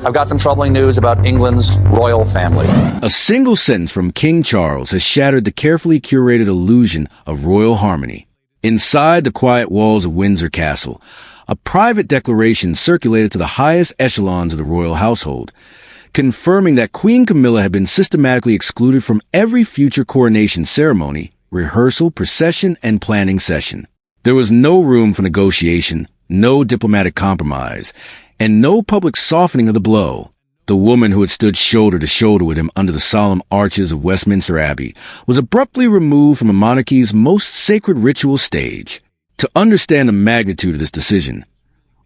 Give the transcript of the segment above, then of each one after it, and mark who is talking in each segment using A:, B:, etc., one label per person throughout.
A: I've got some troubling news about England's royal family.
B: A single sentence from King Charles has shattered the carefully curated illusion of royal harmony. Inside the quiet walls of Windsor Castle, a private declaration circulated to the highest echelons of the royal household, confirming that Queen Camilla had been systematically excluded from every future coronation ceremony, rehearsal, procession, and planning session. There was no room for negotiation, no diplomatic compromise, and no public softening of the blow. The woman who had stood shoulder to shoulder with him under the solemn arches of Westminster Abbey was abruptly removed from a monarchy's most sacred ritual stage. To understand the magnitude of this decision,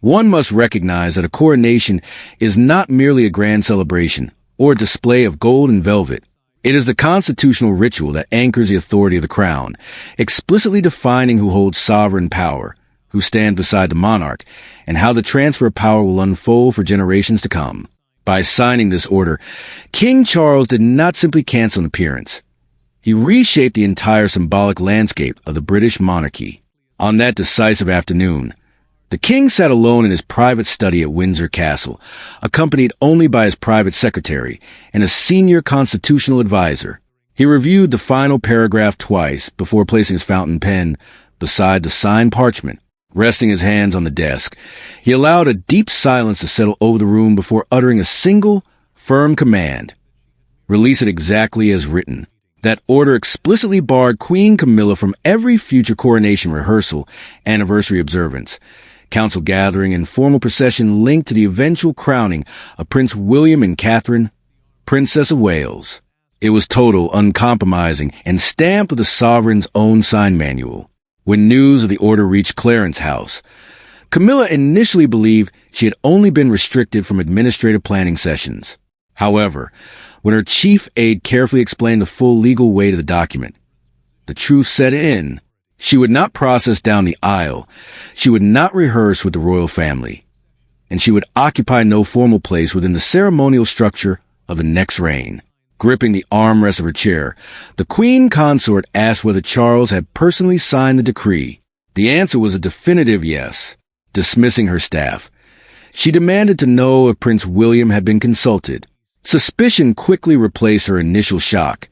B: one must recognize that a coronation is not merely a grand celebration or a display of gold and velvet. It is the constitutional ritual that anchors the authority of the crown, explicitly defining who holds sovereign power, who stands beside the monarch, and how the transfer of power will unfold for generations to come. By signing this order, King Charles did not simply cancel an appearance. He reshaped the entire symbolic landscape of the British monarchy. On that decisive afternoon, the king sat alone in his private study at Windsor Castle, accompanied only by his private secretary and a senior constitutional advisor. He reviewed the final paragraph twice before placing his fountain pen beside the signed parchment. Resting his hands on the desk, he allowed a deep silence to settle over the room before uttering a single, firm command. Release it exactly as written. That order explicitly barred Queen Camilla from every future coronation rehearsal, anniversary observance, council gathering, and formal procession linked to the eventual crowning of Prince William and Catherine, Princess of Wales. It was total, uncompromising, and stamped with the sovereign's own sign manual. When news of the order reached Clarence House, Camilla initially believed she had only been restricted from administrative planning sessions. However, when her chief aide carefully explained the full legal weight of the document, the truth set in. She would not process down the aisle, she would not rehearse with the royal family, and she would occupy no formal place within the ceremonial structure of the next reign. Gripping the armrest of her chair, the Queen Consort asked whether Charles had personally signed the decree. The answer was a definitive yes. Dismissing her staff, she demanded to know if Prince William had been consulted. Suspicion quickly replaced her initial shock,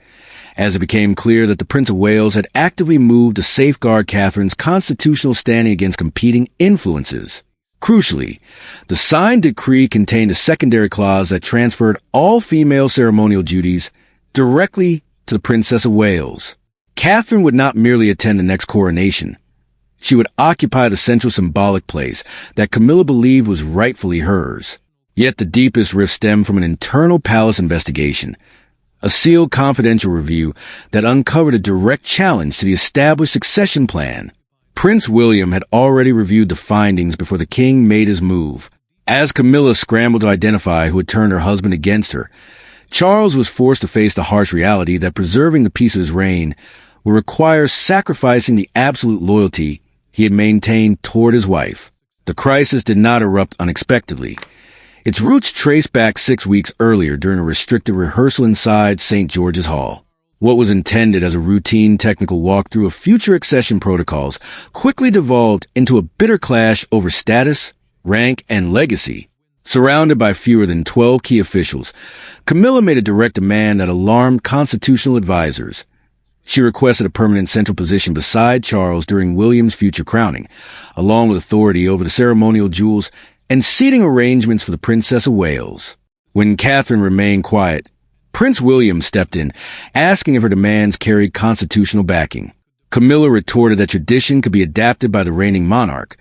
B: as it became clear that the Prince of Wales had actively moved to safeguard Catherine's constitutional standing against competing influences. Crucially, the signed decree contained a secondary clause that transferred all female ceremonial duties directly to the Princess of Wales. Catherine would not merely attend the next coronation. She would occupy the central symbolic place that Camilla believed was rightfully hers. Yet the deepest rift stemmed from an internal palace investigation, a sealed confidential review that uncovered a direct challenge to the established succession plan. Prince William had already reviewed the findings before the king made his move. As Camilla scrambled to identify who had turned her husband against her, Charles was forced to face the harsh reality that preserving the peace of his reign would require sacrificing the absolute loyalty he had maintained toward his wife. The crisis did not erupt unexpectedly. Its roots trace back 6 weeks earlier during a restricted rehearsal inside St. George's Hall. What was intended as a routine technical walkthrough of future accession protocols quickly devolved into a bitter clash over status, rank, and legacy. Surrounded by fewer than 12 key officials, Camilla made a direct demand that alarmed constitutional advisors. She requested a permanent central position beside Charles during William's future crowning, along with authority over the ceremonial jewels and seating arrangements for the Princess of Wales. When Catherine remained quiet, Prince William stepped in, asking if her demands carried constitutional backing. Camilla retorted that tradition could be adapted by the reigning monarch,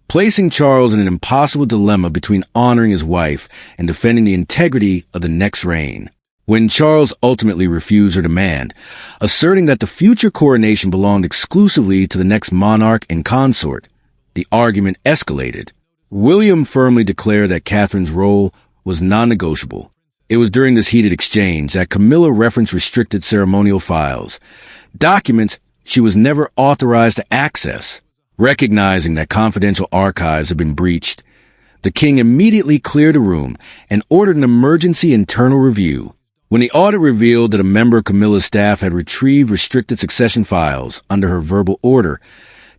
B: placing Charles in an impossible dilemma between honoring his wife and defending the integrity of the next reign. When Charles ultimately refused her demand, asserting that the future coronation belonged exclusively to the next monarch and consort, the argument escalated. William firmly declared that Catherine's role was non-negotiable. It was during this heated exchange that Camilla referenced restricted ceremonial files, documents she was never authorized to access. Recognizing that confidential archives had been breached, the king immediately cleared the room and ordered an emergency internal review. When the audit revealed that a member of Camilla's staff had retrieved restricted succession files under her verbal order,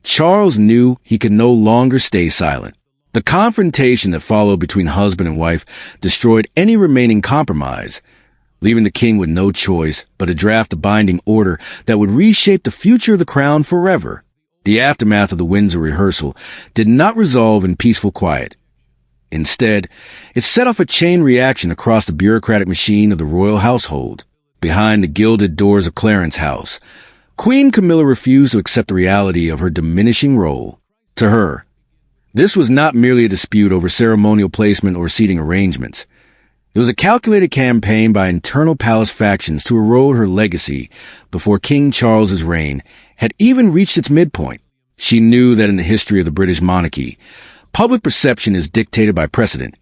B: Charles knew he could no longer stay silent. The confrontation that followed between husband and wife destroyed any remaining compromise, leaving the king with no choice but to draft a binding order that would reshape the future of the crown forever. The aftermath of the Windsor rehearsal did not resolve in peaceful quiet. Instead, it set off a chain reaction across the bureaucratic machine of the royal household. Behind the gilded doors of Clarence House, Queen Camilla refused to accept the reality of her diminishing role. To her, this was not merely a dispute over ceremonial placement or seating arrangements. It was a calculated campaign by internal palace factions to erode her legacy before King Charles's reign had even reached its midpoint. She knew that in the history of the British monarchy, public perception is dictated by precedent,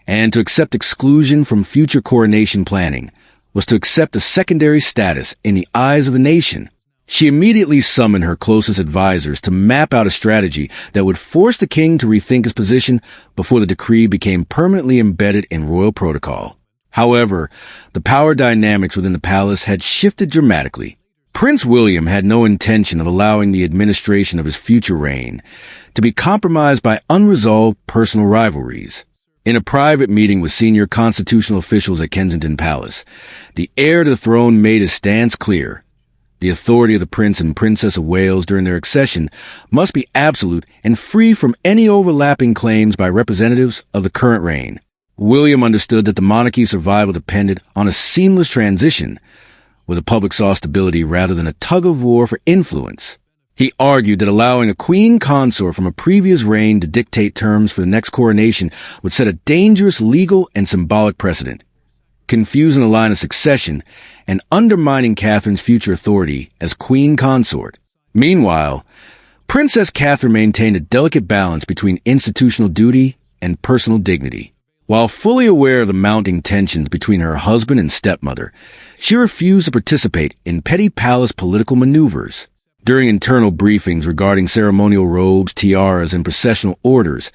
B: and to accept exclusion from future coronation planning was to accept a secondary status in the eyes of the nation. She immediately summoned her closest advisors to map out a strategy that would force the king to rethink his position before the decree became permanently embedded in royal protocol. However, the power dynamics within the palace had shifted dramatically. Prince William had no intention of allowing the administration of his future reign to be compromised by unresolved personal rivalries. In a private meeting with senior constitutional officials at Kensington Palace, the heir to the throne made his stance clear. The authority of the Prince and Princess of Wales during their accession must be absolute and free from any overlapping claims by representatives of the current reign. William understood that the monarchy's survival depended on a seamless transition, where the public saw stability rather than a tug-of-war for influence. He argued that allowing a queen consort from a previous reign to dictate terms for the next coronation would set a dangerous legal and symbolic precedent, confusing the line of succession and undermining Catherine's future authority as queen consort. Meanwhile, Princess Catherine maintained a delicate balance between institutional duty and personal dignity. While fully aware of the mounting tensions between her husband and stepmother, she refused to participate in petty palace political maneuvers. During internal briefings regarding ceremonial robes, tiaras, and processional orders,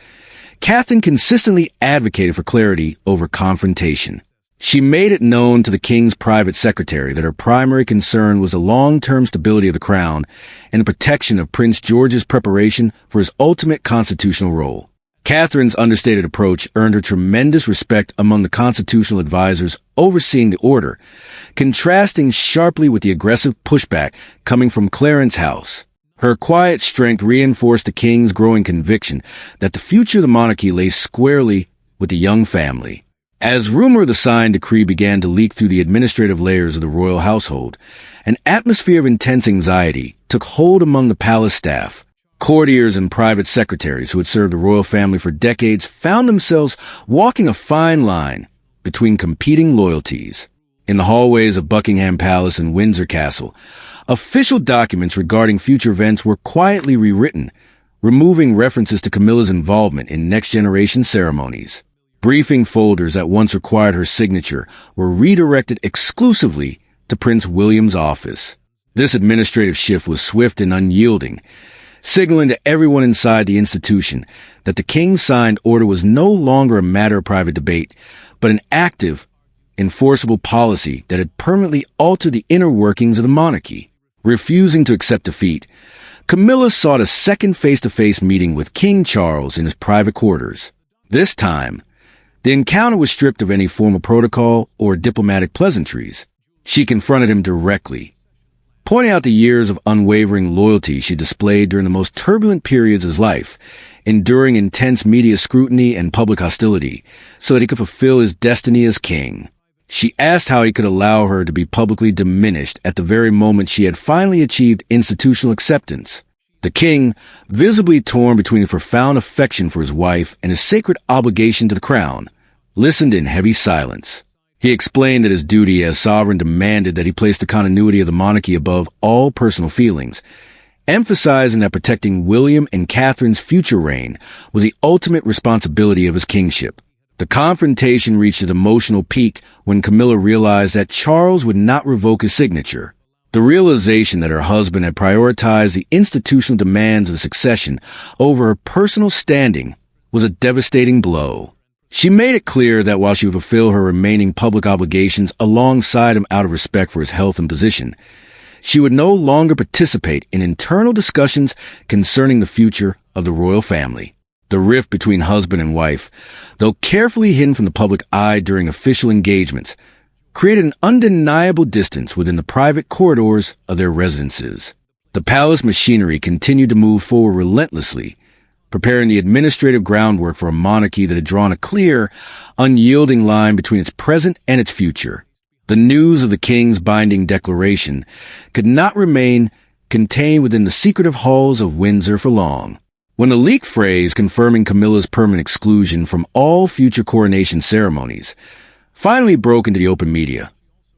B: Catherine consistently advocated for clarity over confrontation. She made it known to the king's private secretary that her primary concern was the long-term stability of the crown and the protection of Prince George's preparation for his ultimate constitutional role. Catherine's understated approach earned her tremendous respect among the constitutional advisors overseeing the order, contrasting sharply with the aggressive pushback coming from Clarence House. Her quiet strength reinforced the king's growing conviction that the future of the monarchy lay squarely with the young family. As rumor of the signed decree began to leak through the administrative layers of the royal household, an atmosphere of intense anxiety took hold among the palace staff. Courtiers and private secretaries who had served the royal family for decades found themselves walking a fine line between competing loyalties. In the hallways of Buckingham Palace and Windsor Castle, official documents regarding future events were quietly rewritten, removing references to Camilla's involvement in next-generation ceremonies. Briefing folders that once required her signature were redirected exclusively to Prince William's office. This administrative shift was swift and unyielding, signaling to everyone inside the institution that the king's signed order was no longer a matter of private debate, but an active, enforceable policy that had permanently altered the inner workings of the monarchy. Refusing to accept defeat, Camilla sought a second face-to-face meeting with King Charles in his private quarters. This time, the encounter was stripped of any formal protocol or diplomatic pleasantries. She confronted him directly, pointing out the years of unwavering loyalty she displayed during the most turbulent periods of his life, enduring intense media scrutiny and public hostility so that he could fulfill his destiny as king. She asked how he could allow her to be publicly diminished at the very moment she had finally achieved institutional acceptance. The king, visibly torn between a profound affection for his wife and his sacred obligation to the crown, listened in heavy silence. He explained that his duty as sovereign demanded that he place the continuity of the monarchy above all personal feelings, emphasizing that protecting William and Catherine's future reign was the ultimate responsibility of his kingship. The confrontation reached its emotional peak when Camilla realized that Charles would not revoke his signature. The realization that her husband had prioritized the institutional demands of succession over her personal standing was a devastating blow. She made it clear that while she would fulfill her remaining public obligations alongside him out of respect for his health and position, she would no longer participate in internal discussions concerning the future of the royal family. The rift between husband and wife, though carefully hidden from the public eye during official engagements, created an undeniable distance within the private corridors of their residences. The palace machinery continued to move forward relentlessly, preparing the administrative groundwork for a monarchy that had drawn a clear, unyielding line between its present and its future. The news of the king's binding declaration could not remain contained within the secretive halls of Windsor for long. When the leaked phrase confirming Camilla's permanent exclusion from all future coronation ceremonies finally broke into the open media,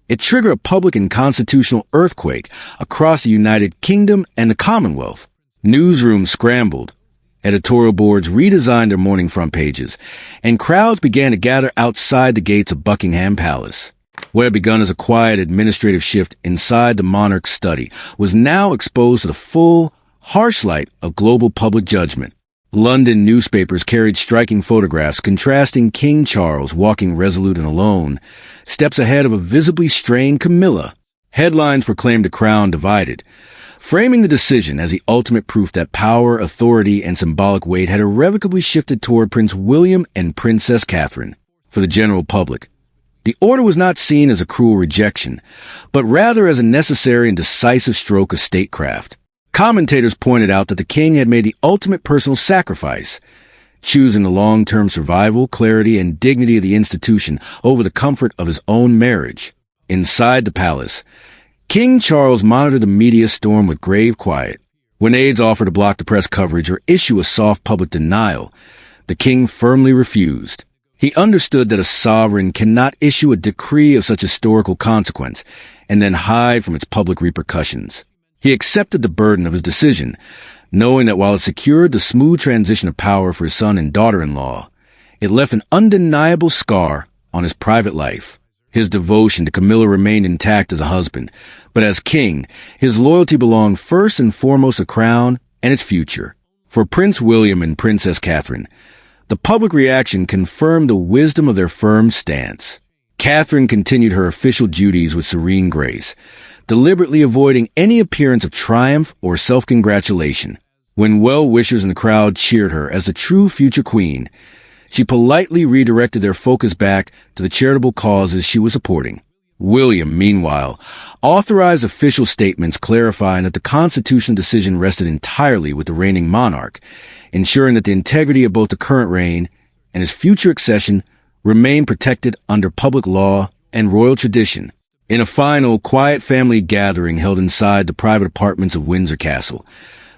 B: it triggered a public and constitutional earthquake across the United Kingdom and the Commonwealth. Newsrooms scrambled, editorial boards redesigned their morning front pages, and crowds began to gather outside the gates of Buckingham Palace. What had begun as a quiet administrative shift inside the monarch's study was now exposed to the full, harsh light of global public judgment. London newspapers carried striking photographs contrasting King Charles walking resolute and alone, steps ahead of a visibly strained Camilla. Headlines proclaimed the crown divided, framing the decision as the ultimate proof that power, authority, and symbolic weight had irrevocably shifted toward Prince William and Princess Catherine. For the general public, the order was not seen as a cruel rejection, but rather as a necessary and decisive stroke of statecraft. Commentators pointed out that the king had made the ultimate personal sacrifice, choosing the long-term survival, clarity, and dignity of the institution over the comfort of his own marriage. Inside the palace, King Charles monitored the media storm with grave quiet. When aides offered to block the press coverage or issue a soft public denial, the king firmly refused. He understood that a sovereign cannot issue a decree of such historical consequence and then hide from its public repercussions. He accepted the burden of his decision, knowing that while it secured the smooth transition of power for his son and daughter-in-law, it left an undeniable scar on his private life. His devotion to Camilla remained intact as a husband, but as king, his loyalty belonged first and foremost to the crown and its future. For Prince William and Princess Catherine, the public reaction confirmed the wisdom of their firm stance. Catherine continued her official duties with serene grace, deliberately avoiding any appearance of triumph or self-congratulation. When well-wishers in the crowd cheered her as the true future queen, she politely redirected their focus back to the charitable causes she was supporting. William, meanwhile, authorized official statements clarifying that the constitutional decision rested entirely with the reigning monarch, ensuring that the integrity of both the current reign and his future accession remained protected under public law and royal tradition. In a final, quiet family gathering held inside the private apartments of Windsor Castle,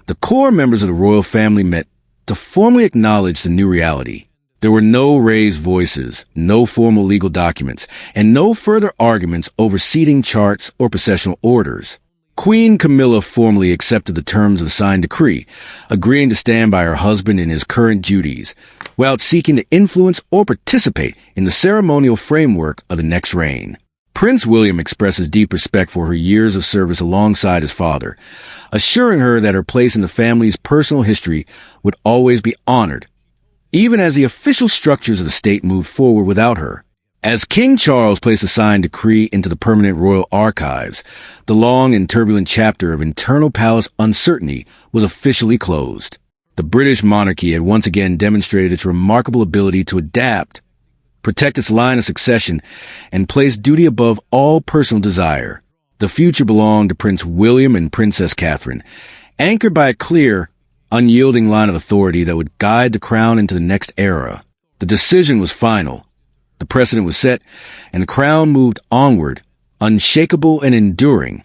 B: the core members of the royal family met to formally acknowledge the new reality. There were no raised voices, no formal legal documents, and no further arguments over seating charts or processional orders. Queen Camilla formally accepted the terms of the signed decree, agreeing to stand by her husband in his current duties, without seeking to influence or participate in the ceremonial framework of the next reign. Prince William expressed his deep respect for her years of service alongside his father, assuring her that her place in the family's personal history would always be honored, even as the official structures of the state moved forward without her. As King Charles placed the signed decree into the permanent royal archives, the long and turbulent chapter of internal palace uncertainty was officially closed. The British monarchy had once again demonstrated its remarkable ability to adapt, protect its line of succession, and place duty above all personal desire. The future belonged to Prince William and Princess Catherine, anchored by a clear, unyielding line of authority that would guide the crown into the next era. The decision was final. The precedent was set, and the crown moved onward, unshakable and enduring.